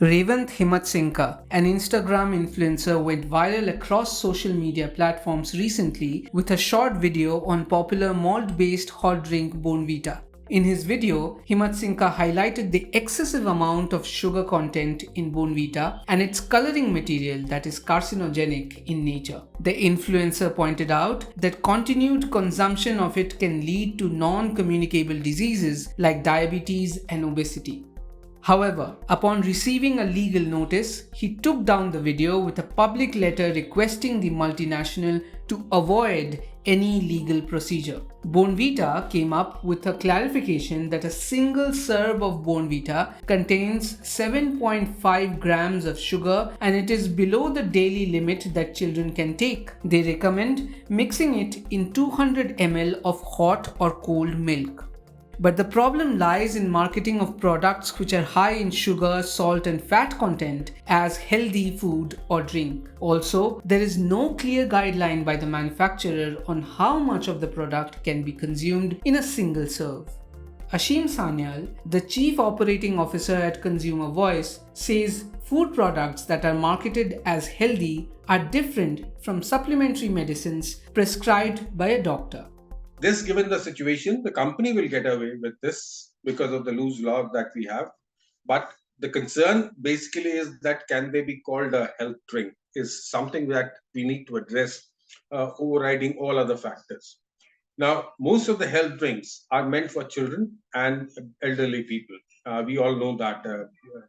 Revant Himatsinka, an Instagram influencer, went viral across social media platforms recently with a short video on popular malt-based hot drink Bournvita. In his video, Himatsinka highlighted the excessive amount of sugar content in Bournvita and its coloring material that is carcinogenic in nature. The influencer pointed out that continued consumption of it can lead to non-communicable diseases like diabetes and obesity. However, upon receiving a legal notice, he took down the video with a public letter requesting the multinational to avoid any legal procedure. Bournvita came up with a clarification that a single serve of Bournvita contains 7.5 grams of sugar and it is below the daily limit that children can take. They recommend mixing it in 200 ml of hot or cold milk. But the problem lies in marketing of products which are high in sugar, salt and fat content as healthy food or drink. Also, there is no clear guideline by the manufacturer on how much of the product can be consumed in a single serve. Ashim Sanyal, the Chief Operating Officer at Consumer Voice, says food products that are marketed as healthy are different from supplementary medicines prescribed by a doctor. This, given the situation, the company will get away with this because of the loose law that we have. But the concern basically is that can they be called a health drink is something that we need to address, overriding all other factors. Now, most of the health drinks are meant for children and elderly people. We all know that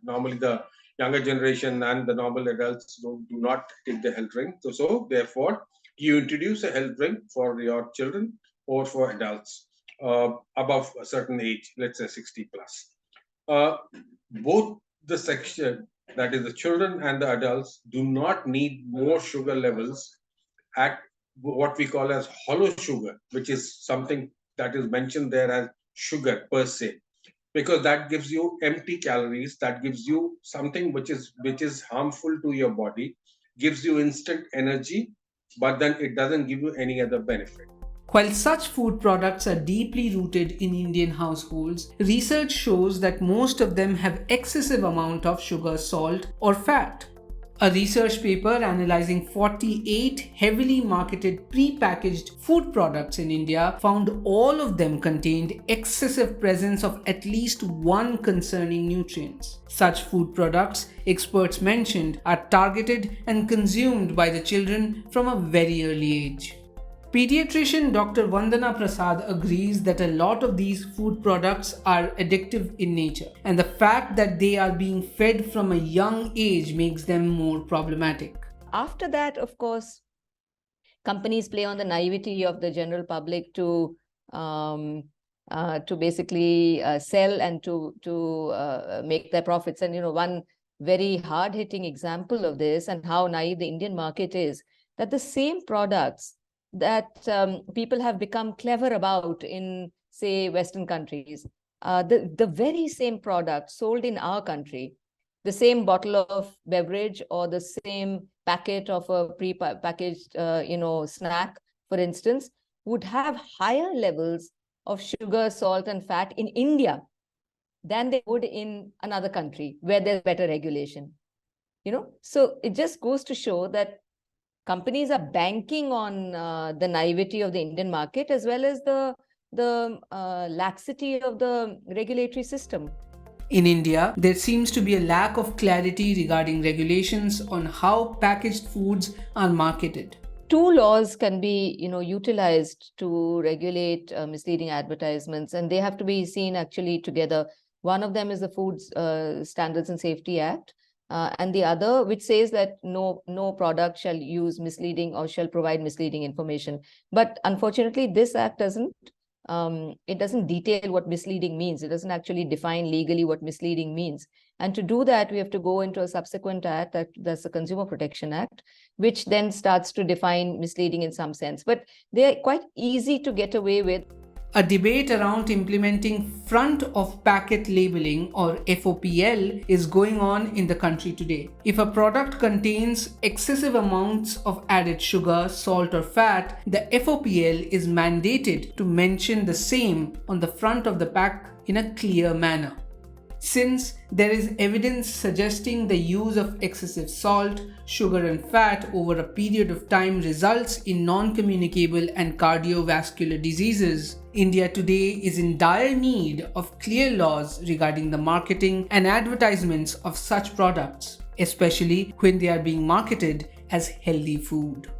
normally the younger generation and the normal adults do not take the health drink. So therefore, you introduce a health drink for your children or for adults above a certain age, let's say 60 plus. Both the section, that is the children and the adults, do not need more sugar levels at what we call as hollow sugar, which is something that is mentioned there as sugar per se, because that gives you empty calories, that gives you something which is harmful to your body, gives you instant energy, but then it doesn't give you any other benefit. While such food products are deeply rooted in Indian households, research shows that most of them have excessive amount of sugar, salt or fat. A research paper analyzing 48 heavily marketed pre-packaged food products in India found all of them contained excessive presence of at least one concerning nutrients. Such food products, experts mentioned, are targeted and consumed by the children from a very early age. Pediatrician Dr. Vandana Prasad agrees that a lot of these food products are addictive in nature, and the fact that they are being fed from a young age makes them more problematic. After that, of course, companies play on the naivety of the general public to basically sell and to make their profits. And one very hard-hitting example of this and how naive the Indian market is, that the same products that people have become clever about in, say, Western countries, the very same product sold in our country, the same bottle of beverage or the same packet of a pre-packaged snack, for instance, would have higher levels of sugar, salt and fat in India than they would in another country where there's better regulation. So it just goes to show that companies are banking on the naivety of the Indian market as well as the laxity of the regulatory system. In India, there seems to be a lack of clarity regarding regulations on how packaged foods are marketed. Two laws can be, utilized to regulate misleading advertisements, and they have to be seen actually together. One of them is the Food Standards and Safety Act, and the other, which says that no product shall use misleading or shall provide misleading information. But unfortunately, this act doesn't detail what misleading means. It doesn't actually define legally what misleading means. And to do that, we have to go into a subsequent act, that's the Consumer Protection Act, which then starts to define misleading in some sense. But they're quite easy to get away with. A debate around implementing front of packet labeling or FOPL is going on in the country today. If a product contains excessive amounts of added sugar, salt or fat, the FOPL is mandated to mention the same on the front of the pack in a clear manner. Since there is evidence suggesting the use of excessive salt, sugar and fat over a period of time results in non-communicable and cardiovascular diseases, India today is in dire need of clear laws regarding the marketing and advertisements of such products, especially when they are being marketed as healthy food.